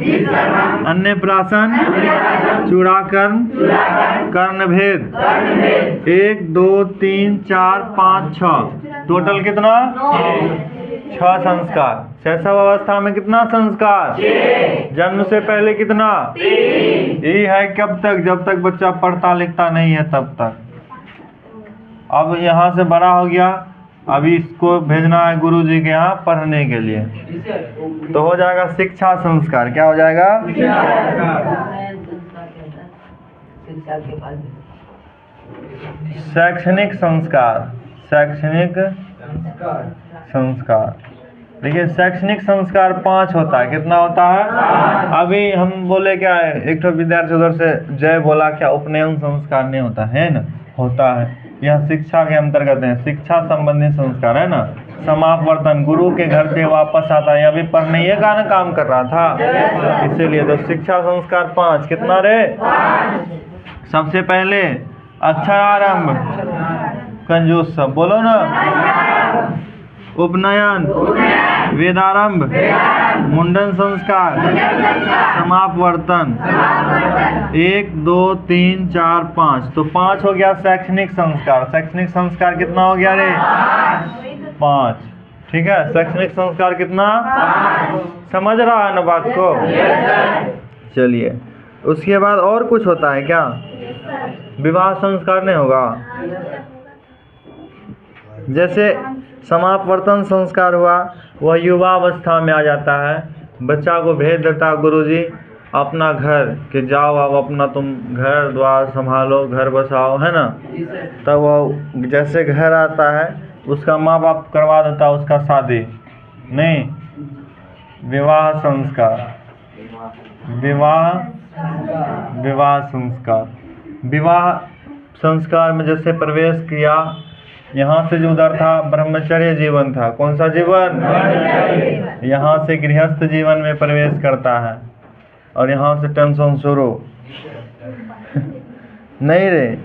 अन्नप्राशन, चूड़ाकर्म, कर्णभेद। 1 2 3 4 5 6, टोटल कितना? 6 संस्कार। शैशव अवस्था में कितना संस्कार? 6। जन्म से पहले कितना? 3। यही है कब तक? जब तक बच्चा पढ़ता लिखता नहीं है तब तक। अब यहाँ से बड़ा हो गया, अभी इसको भेजना है गुरु जी के यहाँ पढ़ने के लिए, तो हो जाएगा शिक्षा संस्कार। क्या हो जाएगा? शैक्षणिक संस्कार। शैक्षणिक संस्कार। देखिए, शैक्षणिक संस्कार 5 होता है। कितना होता है? अभी हम बोले क्या है, एक तो विद्यार्थी उधर से जय बोला, क्या उपनयन संस्कार नहीं होता है ना? होता है। यह शिक्षा के अंतर्गत है, शिक्षा संबंधी संस्कार है ना। समापवर्तन, गुरु के घर से वापस आता है, अभी पढ़ने ये गाना काम कर रहा था, इसीलिए। तो शिक्षा संस्कार 5। कितना रे? सबसे पहले अक्षरारंभ, कंजूस सब बोलो ना। उपनयन, वेदारंभ, मुंडन संस्कार, समापवर्तन। 1 2 3 4 5, तो 5 हो गया शैक्षणिक संस्कार। शैक्षणिक संस्कार कितना हो गया रे? 5। ठीक है। शैक्षणिक संस्कार कितना? समझ रहा है ना बात को? चलिए, उसके बाद और कुछ होता है क्या? विवाह संस्कार नहीं होगा? जैसे समापवर्तन संस्कार हुआ, वह युवा अवस्था में आ जाता है, बच्चा को भेज देता गुरुजी अपना घर कि जाओ अब अपना तुम घर द्वार संभालो, घर बसाओ, है ना। तब वो जैसे घर आता है, उसका माँ बाप करवा देता उसका शादी। नहीं, विवाह संस्कार। विवाह संस्कार। विवाह संस्कार में जैसे प्रवेश किया, यहाँ से जो उधर था ब्रह्मचर्य जीवन था। कौन सा जीवन? यहाँ से गृहस्थ जीवन में प्रवेश करता है, और यहाँ से टेंशन शुरू। नहीं रे,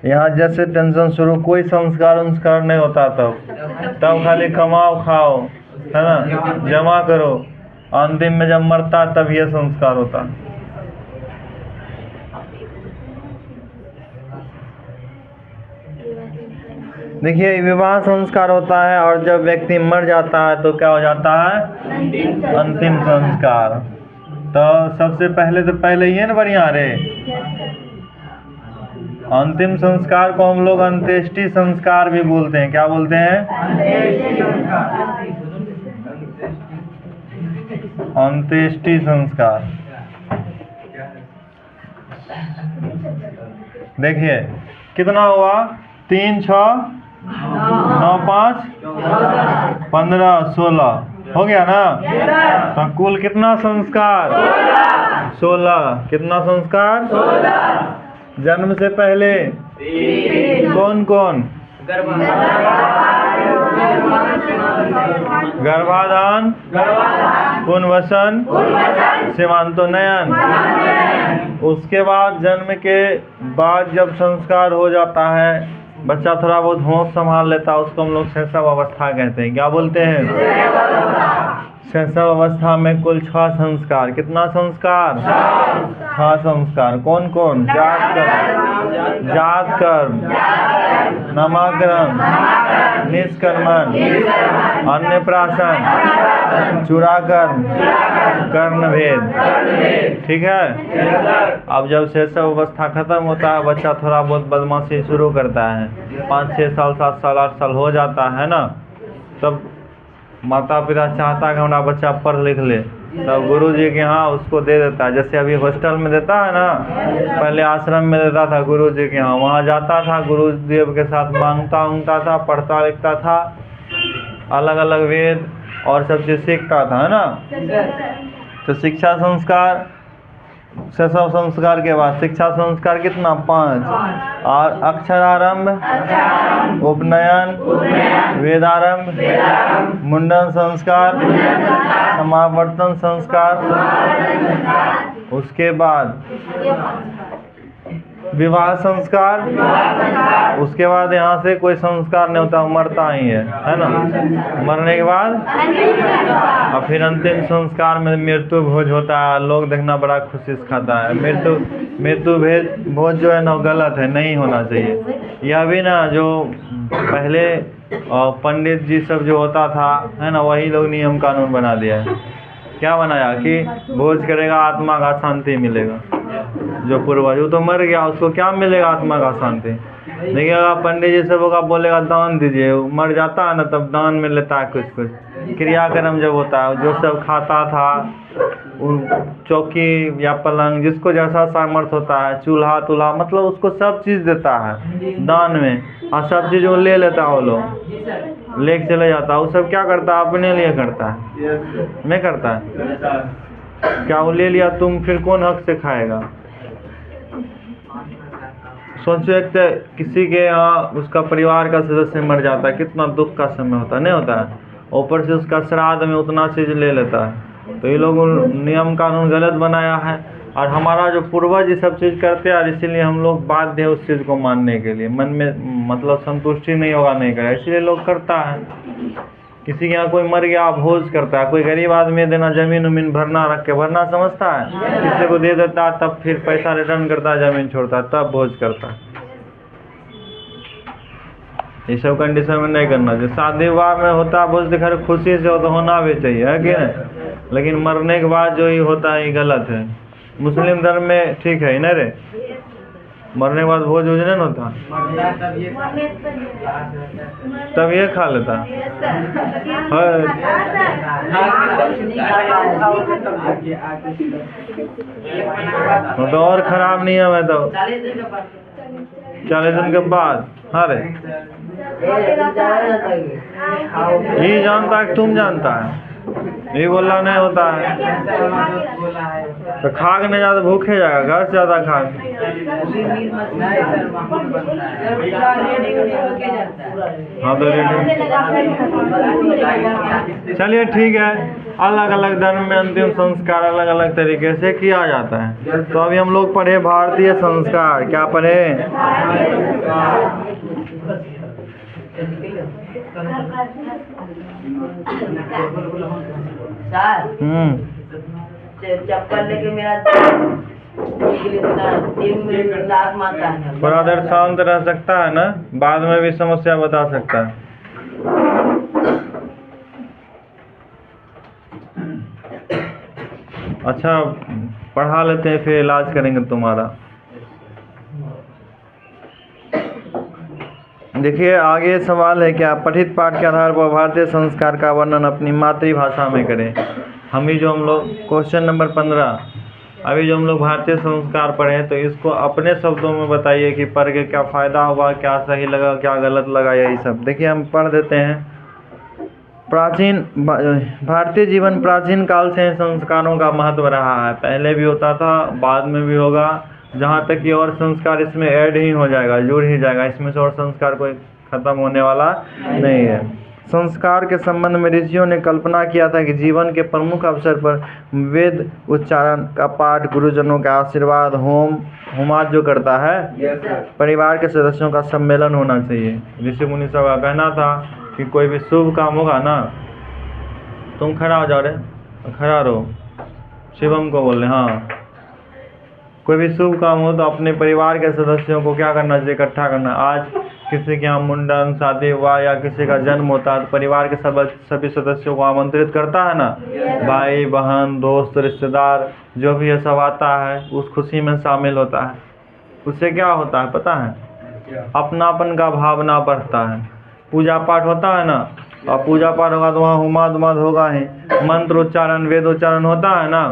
यहाँ जैसे टेंशन शुरू, कोई संस्कार नहीं होता। तब खाली कमाओ खाओ, है ना, जमा करो। अंतिम में जब मरता तब ये संस्कार होता। देखिए, विवाह संस्कार होता है, और जब व्यक्ति मर जाता है तो क्या हो जाता है? अंतिम संस्कार। तो सबसे पहले ये ना बढ़िया रे। अंतिम संस्कार को हम लोग अंत्येष्टि संस्कार भी बोलते हैं। क्या बोलते हैं? अंत्येष्टि संस्कार। देखिए, कितना हुआ? 3 6 9 5 15 16 हो गया ना। तो कुल कितना संस्कार? 16। कितना संस्कार? 16। जन्म से पहले कौन कौन? गर्भाधान, पुनर्वसन, सीमांतोन्नयन। उसके बाद जन्म के बाद जब संस्कार हो जाता है, बच्चा थोड़ा बहुत होश संभाल लेता है, उसको हम लोग शैशव अवस्था कहते हैं। क्या बोलते हैं? शैशव अवस्था में कुल 6 संस्कार। कितना संस्कार? 6 संस्कार। कौन कौन? जात कर्म, नामकरण, निष्कर्मण, अन्नप्राशन, चूड़ाकर्म, कर्ण भेद। ठीक है। अब जब शैशव अवस्था खत्म होता है, बच्चा थोड़ा बहुत बदमाशी शुरू करता है, 5, 6 साल, 7 साल, 8 साल हो जाता है ना, तब माता पिता चाहता है कि हमारा बच्चा पढ़ लिख ले, तब गुरु जी के यहाँ उसको दे देता है। जैसे अभी हॉस्टल में देता है ना, पहले आश्रम में देता था गुरु जी के यहाँ, वहाँ जाता था, गुरु देव के साथ मांगता था, पढ़ता लिखता था, अलग अलग वेद और सब चीज़ सीखता था, है ना। तो शिक्षा संस्कार, शैशव संस्कार के बाद शिक्षा संस्कार कितना? 5। और अक्षरारंभ, उपनयन, वेदारंभ, मुंडन संस्कार, समावर्तन संस्कार, उसके बाद विवाह संस्कार, उसके बाद यहाँ से कोई संस्कार नहीं होता, मरता ही है ना। मरने के बाद और फिर अंतिम संस्कार में मृत्यु भोज होता है। लोग देखना बड़ा खुशी से खाता है। मृत्यु भोज जो है ना गलत है, नहीं होना चाहिए। यह भी ना जो पहले पंडित जी सब जो होता था, है ना, वही लोग नियम कानून बना दिया है। क्या बनाया कि भोज करेगा आत्मा का शांति मिलेगा। जो पूर्वज, वो तो मर गया, उसको क्या मिलेगा? आत्मा का शांति। देखिएगा पंडित जी सब का बोलेगा दान दीजिए, मर जाता है ना, तब दान में लेता है कुछ कुछ। क्रियाक्रम जब होता है, जो सब खाता था, चौकी या पलंग, जिसको जैसा सामर्थ्य होता है, चूल्हा, मतलब उसको सब चीज़ देता है दान में, और सब चीज़ वो ले लेता है। वो लोग लेके चले जाता है। वो सब क्या करता है? अपने लिए करता है, नहीं करता है। क्या वो ले लिया, तुम फिर कौन हक से खाएगा? सोचो एक किसी के यहाँ उसका परिवार का सदस्य मर जाता है, कितना दुख का समय होता है, नहीं होता है? ऊपर से उसका श्राद्ध में उतना चीज़ ले लेता है। तो ये लोग नियम कानून गलत बनाया है, और हमारा जो पूर्वज ये सब चीज़ करते हैं, और इसीलिए हम लोग बाध्य है उस चीज़ को मानने के लिए। मन में मतलब संतुष्टि नहीं होगा, नहीं करे, इसलिए लोग करता है। किसी के यहाँ कोई मर गया, भोज करता है। कोई गरीब आदमी देना, जमीन उमीन भरना रख के, भरना समझता है, किसी को दे देता है, तब फिर पैसा रिटर्न करता है, जमीन छोड़ता है, तब भोज करता है। ये सब कंडीशन में नहीं करना चाहिए। शादी विवाह में होता है भोज, दिखा खुशी से हो तो होना भी चाहिए, है कि नहीं? लेकिन मरने के बाद जो ही होता है ये गलत है। मुस्लिम धर्म में ठीक है ना रे, मरने के बाद भोज वोज नहीं होता, तब ये खा लेता तो और खराब नियम है। तो 40 दिन के बाद, हाँ रे, ये जानता है, तुम जानता है, ये बोलना नहीं होता है। तो खा के नहीं जाता, भूखे जाएगा, घर से ज़्यादा खा। हाँ तो चलिए ठीक है। अलग अलग धर्म में अंतिम संस्कार अलग अलग तरीके से किया जाता है। तो अभी हम लोग पढ़े भारतीय संस्कार। क्या पढ़े? चप्पल लेके मेरा लात मारता है। थोड़ा देर शांत रह सकता है ना, बाद में भी समस्या बता सकता है। अच्छा पढ़ा लेते हैं, फिर इलाज करेंगे तुम्हारा। देखिए आगे सवाल है क्या, पठित पाठ के आधार पर भारतीय संस्कार का वर्णन अपनी मातृभाषा में करें। हम लोग क्वेश्चन नंबर 15, अभी जो हम लोग भारतीय संस्कार पढ़े, तो इसको अपने शब्दों में बताइए कि पढ़ के क्या फ़ायदा हुआ, क्या सही लगा, क्या गलत लगा, यही सब। देखिए हम पढ़ देते हैं। प्राचीन भारतीय जीवन प्राचीन काल से संस्कारों का महत्व रहा है। पहले भी होता था, बाद में भी होगा, जहाँ तक कि और संस्कार इसमें ऐड ही हो जाएगा, जुड़ ही जाएगा। इसमें से और संस्कार कोई ख़त्म होने वाला नहीं है। संस्कार के संबंध में ऋषियों ने कल्पना किया था कि जीवन के प्रमुख अवसर पर वेद उच्चारण का पाठ, गुरुजनों का आशीर्वाद, होमाद जो करता है, परिवार के सदस्यों का सम्मेलन होना चाहिए। ऋषि मुनि सब का कहना था कि कोई भी शुभ काम होगा ना, तुम खड़ा हो जाओ रे, खड़ा रहो। शिवम को बोल रहे, हाँ। कोई भी शुभ काम हो तो अपने परिवार के सदस्यों को क्या करना चाहिए? इकट्ठा करना। आज किसी के यहाँ मुंडन, शादी हुआ या किसी का जन्म होता है तो परिवार के सभी सदस्यों को आमंत्रित करता है ना। भाई बहन, दोस्त, रिश्तेदार, जो भी ये सब आता है उस खुशी में शामिल होता है। उससे क्या होता है पता है? अपनापन का भावना बढ़ता है। पूजा पाठ होता है ना, और पूजा पाठ होगा तो वहाँ उमाद उमाद होगा ही, मंत्रोच्चारण, वेदोच्चारण होता है ना।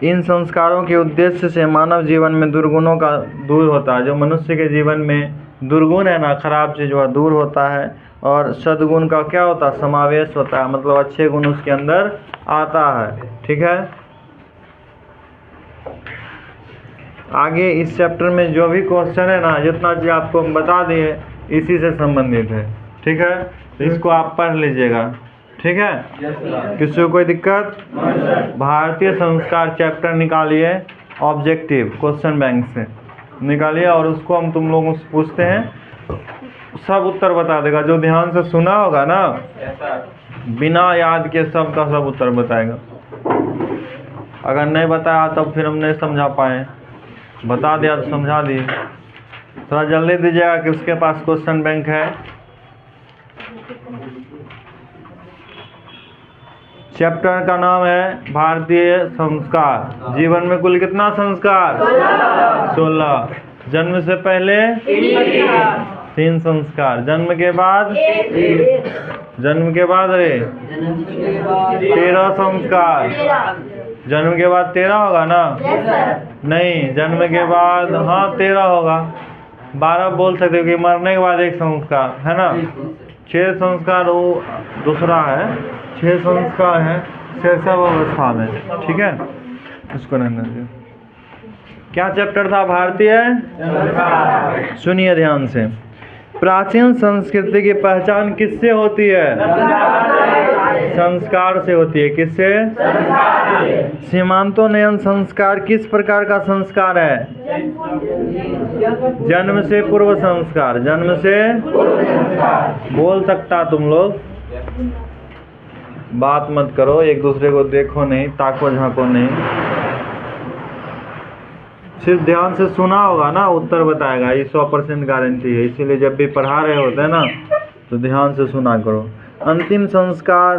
इन संस्कारों के उद्देश्य से मानव जीवन में दुर्गुणों का दूर होता है। जो मनुष्य के जीवन में दुर्गुण है ना, खराब चीज़ वह दूर होता है, और सद्गुण का क्या होता है? समावेश होता है, मतलब अच्छे गुण उसके अंदर आता है। ठीक है, आगे इस चैप्टर में जो भी क्वेश्चन है ना, जितना चीज़ आपको हम बता दिए इसी से संबंधित है। ठीक है, तो इसको आप पढ़ लीजिएगा। ठीक है, किसी को कोई दिक्कत? भारतीय संस्कार चैप्टर निकालिए, ऑब्जेक्टिव क्वेश्चन बैंक से निकालिए, और उसको हम तुम लोगों से पूछते हैं, सब उत्तर बता देगा। जो ध्यान से सुना होगा ना, बिना याद के सब का सब उत्तर बताएगा। अगर नहीं बताया तब फिर हम नहीं समझा पाए, बता दिया तो समझा दिए। थोड़ा जल्दी दीजिएगा कि उसके पास क्वेश्चन बैंक है। चैप्टर का नाम है भारतीय संस्कार। जीवन में कुल कितना संस्कार? 16। जन्म से पहले 3 संस्कार, जन्म के बाद 13 संस्कार। जन्म के बाद 13 होगा ना? नहीं, जन्म के बाद हाँ 13 होगा। 12 बोल सकते हो कि मरने के बाद 1 संस्कार है ना। 6 संस्कार वो दूसरा है, 6 संस्कार है शैशव अवस्था में। ठीक है, इसको रहने दीजिए। क्या चैप्टर था? भारतीय। सुनिए ध्यान से। प्राचीन संस्कृति की पहचान किससे होती है? संस्कार से होती है। किससे? सीमांतोन्नयन संस्कार किस प्रकार का संस्कार है? जन्म से पूर्व संस्कार। जन्म से बोल सकता तुम लोग, बात मत करो, एक दूसरे को देखो नहीं, ताको झांको नहीं, सिर्फ ध्यान से सुना होगा ना, उत्तर बताएगा। ये 100% गारंटी है। इसीलिए जब भी पढ़ा रहे होते हैं ना तो ध्यान से सुना करो। अंतिम संस्कार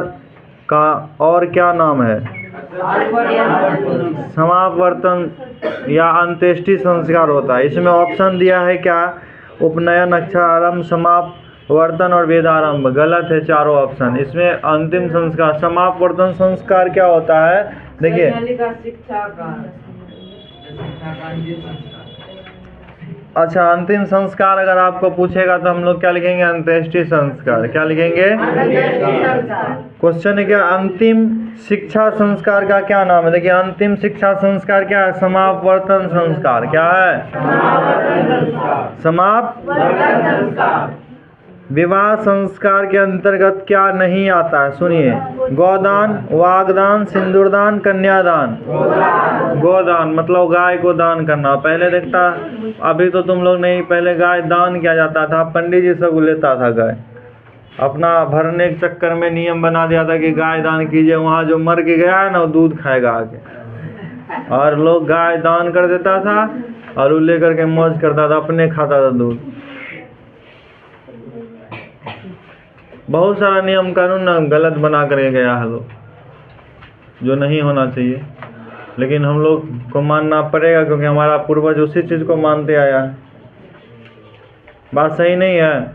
का और क्या नाम है? समापवर्तन या अंत्येष्टि संस्कार होता है। इसमें ऑप्शन दिया है क्या? उपनयन, अक्षरारंभ, समापवर्तन और वेदारंभ। गलत है चारों ऑप्शन। इसमें अंतिम संस्कार, समापवर्तन संस्कार क्या होता है? देखिए, अच्छा, अंतिम संस्कार अगर आपको पूछेगा तो हम लोग क्या लिखेंगे? अंत्येष्टि संस्कार। क्या लिखेंगे? क्वेश्चन है क्या? अंतिम शिक्षा संस्कार का क्या नाम है? देखिए, अंतिम शिक्षा संस्कार क्या है? समापवर्तन संस्कार। क्या है? समापवर्तन संस्कार। विवाह संस्कार के अंतर्गत क्या नहीं आता है? सुनिए, गोदान, वागदान, सिंदूरदान, कन्यादान। गोदान मतलब गाय को दान करना। पहले देखता, अभी तो तुम लोग नहीं, पहले गाय दान किया जाता था, पंडित जी सब लेता था गाय। अपना भरने के चक्कर में नियम बना दिया था कि गाय दान कीजिए, वहाँ जो मर के गया है ना वो दूध खाएगा आगे। और लोग गाय दान कर देता था और वो लेकर के मौज करता था, अपने खाता था दूध। बहुत सारा नियम कानून ना गलत बना कर गया है लोग, जो नहीं होना चाहिए, लेकिन हम लोग को मानना पड़ेगा क्योंकि हमारा पूर्वज उसी चीज को मानते आया है। बात सही नहीं है?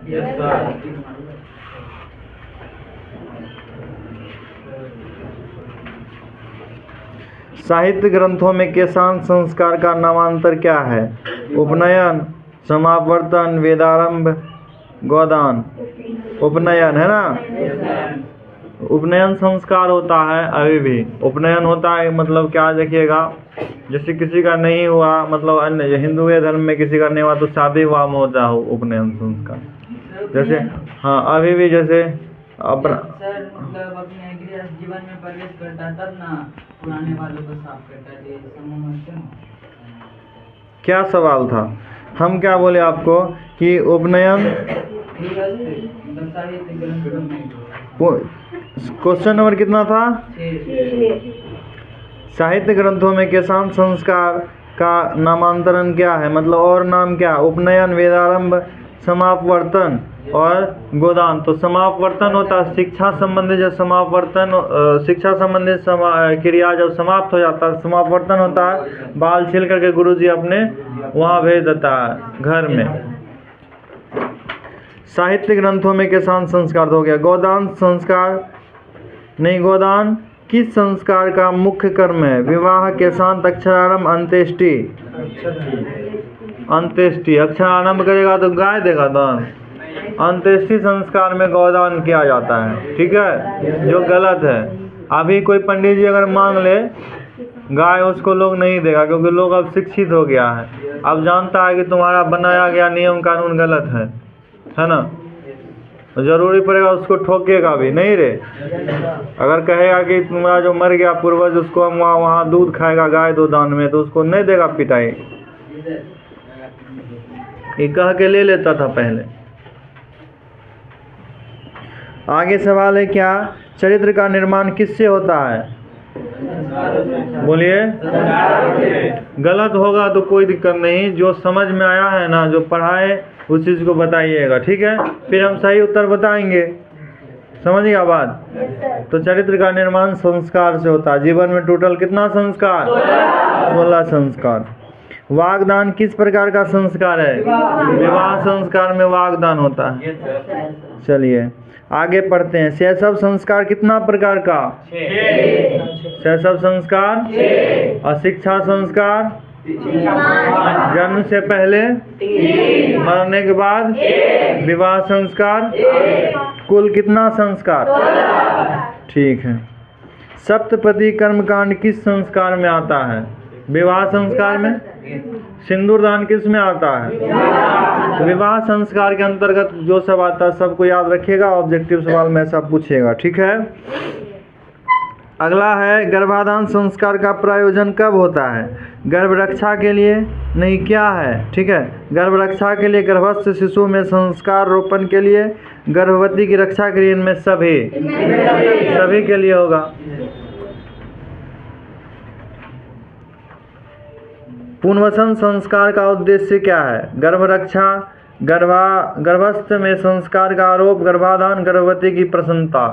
साहित्य ग्रंथों में केशांत संस्कार का नामांतर क्या है? उपनयन, समापवर्तन, वेदारंभ, गोदान। उपनयन है ना। उपनयन संस्कार होता है, अभी भी उपनयन होता है। मतलब क्या, देखिएगा, जैसे किसी का नहीं हुआ, मतलब अन्य हिंदू के धर्म में किसी का नहीं हुआ तो शादी विवाह में होता हो उपनयन संस्कार। जैसे हाँ, अभी भी जैसे अपना मतलब अपने जीवन में प्रवेश करता तब ना पुराने वालों को साफ करता है। क्या सवाल था? हम क्या बोले आपको कि उपनयन क्वेश्चन नंबर कितना था? साहित्य ग्रंथों में केशांत संस्कार का नामांतरण क्या है? मतलब और नाम क्या? उपनयन, वेदारंभ, समापवर्तन और गोदान। तो समापवर्तन होता है शिक्षा संबंधी, जब समापवर्तन शिक्षा संबंधी क्रिया जब समाप्त हो जाता है, समापवर्तन होता है बाल छील करके गुरुजी अपने वहाँ भेज देता है घर में। साहित्य ग्रंथों में केशांत संस्कार हो गया। गोदान संस्कार नहीं, गोदान किस संस्कार का मुख्य कर्म है? विवाह, केशांत, अक्षरारंभ, अंत्येष्टि। अंत्येष्टि, अक्षरारंभ करेगा तो गाय देगा दान। अंत्येष्टि संस्कार में गोदान किया जाता है, ठीक है, जो गलत है। अभी कोई पंडित जी अगर मांग ले गाय, उसको लोग नहीं देगा, क्योंकि लोग अब शिक्षित हो गया है, अब जानता है कि तुम्हारा बनाया गया नियम कानून गलत है ना। जरूरी पड़ेगा उसको ठोकेगा भी नहीं रे। अगर कहेगा कि तुम्हारा जो मर गया पूर्वज उसको हम वहाँ दूध खाएगा गाय दो दान में, तो उसको नहीं देगा पिटाई, ये कह के ले लेता था पहले। आगे सवाल है क्या? चरित्र का निर्माण किससे होता है? बोलिए। गलत होगा तो कोई दिक्कत नहीं, जो समझ में आया है ना, जो पढ़ाए उस चीज़ को बताइएगा, ठीक है, फिर हम सही उत्तर बताएंगे। समझिएगा बात? तो चरित्र का निर्माण संस्कार से होता है। जीवन में टोटल कितना संस्कार? 16 संस्कार। वागदान किस प्रकार का संस्कार है? विवाह संस्कार में वागदान होता है। चलिए आगे पढ़ते हैं। शैशव संस्कार कितना प्रकार का? 6। शैशव संस्कार और शिक्षा संस्कार जन्म से पहले, मरने के बाद, विवाह संस्कार, कुल कितना संस्कार? ठीक है। सप्तपदी कर्मकांड किस संस्कार में आता है? विवाह संस्कार में। सिंदूरदान किस में आता है? तो विवाह संस्कार के अंतर्गत जो सब आता है सबको याद रखिएगा, ऑब्जेक्टिव सवाल में सब पूछेगा, ठीक है। अगला है गर्भाधान संस्कार का प्रयोजन कब होता है? गर्भ रक्षा के लिए नहीं, क्या है? ठीक है, गर्भ रक्षा के लिए, गर्भस्थ शिशु में संस्कार रोपण के लिए, गर्भवती की रक्षा के लिए, इनमें सभी के लिए होगा। पुनर्वसन संस्कार का उद्देश्य क्या है? गर्भ रक्षा, गर्भस्थ में संस्कार का आरोप, गर्भाधान, गर्भवती की प्रसन्नता।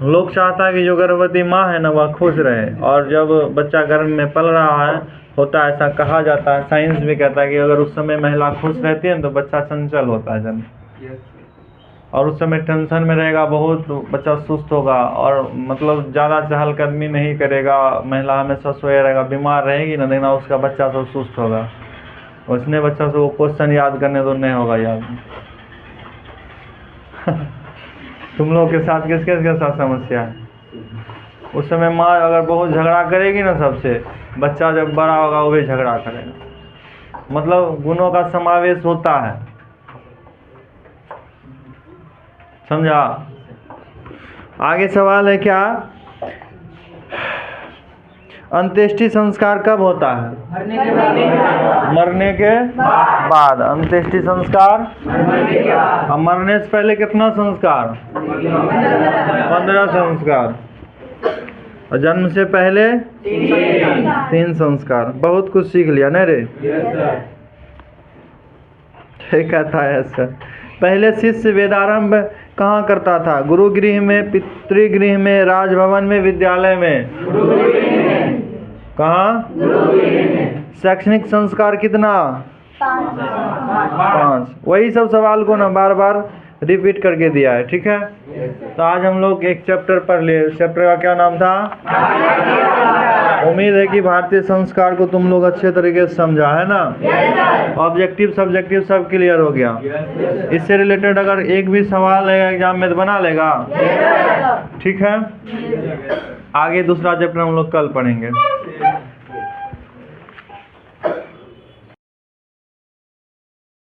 लोग चाहता है कि जो गर्भवती माँ है ना वह खुश रहे, और जब बच्चा गर्भ में पल रहा है होता है, ऐसा कहा जाता है, साइंस भी कहता है कि अगर उस समय महिला खुश रहती है तो बच्चा चंचल होता है जन्म, और उस समय टेंशन में रहेगा बहुत, बच्चा सुस्त होगा और मतलब ज़्यादा चहलकदमी नहीं करेगा, महिला हमेशा सोया रहेगा, बीमार रहेगी ना, देखना उसका बच्चा सब सुस्त होगा, उसने बच्चा से वो क्वेश्चन याद करने तो नहीं होगा याद। तुम लोग के साथ किसके साथ समस्या है? उस समय माँ अगर बहुत झगड़ा करेगी ना सबसे, बच्चा जब बड़ा होगा वो भी झगड़ा करेगा, मतलब गुणों का समावेश होता है, समझा? आगे सवाल है क्या? अंत्येष्टि संस्कार कब होता है? मरने के बाद। अंत्येष्टि संस्कार। अब मरने से पहले कितना संस्कार? 15 संस्कार। और जन्म से पहले 3 संस्कार। बहुत कुछ सीख लिया ना रे? ठीक था ऐसा। पहले शिष्य वेदारंभ कहाँ करता था? गुरुगृह में, पितृगृह में, राजभवन में, विद्यालय में? कहाँ? शैक्षणिक संस्कार कितना? 5। वही सब सवाल को ना बार बार रिपीट करके दिया है, ठीक है। तो आज हम लोग एक चैप्टर पढ़ लिए। चैप्टर का क्या नाम था? उम्मीद है कि भारतीय संस्कार को तुम लोग अच्छे तरीके से समझा है ना। ऑब्जेक्टिव सब्जेक्टिव सब क्लियर हो गया। इससे रिलेटेड अगर एक भी सवाल है एग्जाम में तो बना लेगा, ठीक है। आगे दूसरा चैप्टर हम लोग कल पढ़ेंगे।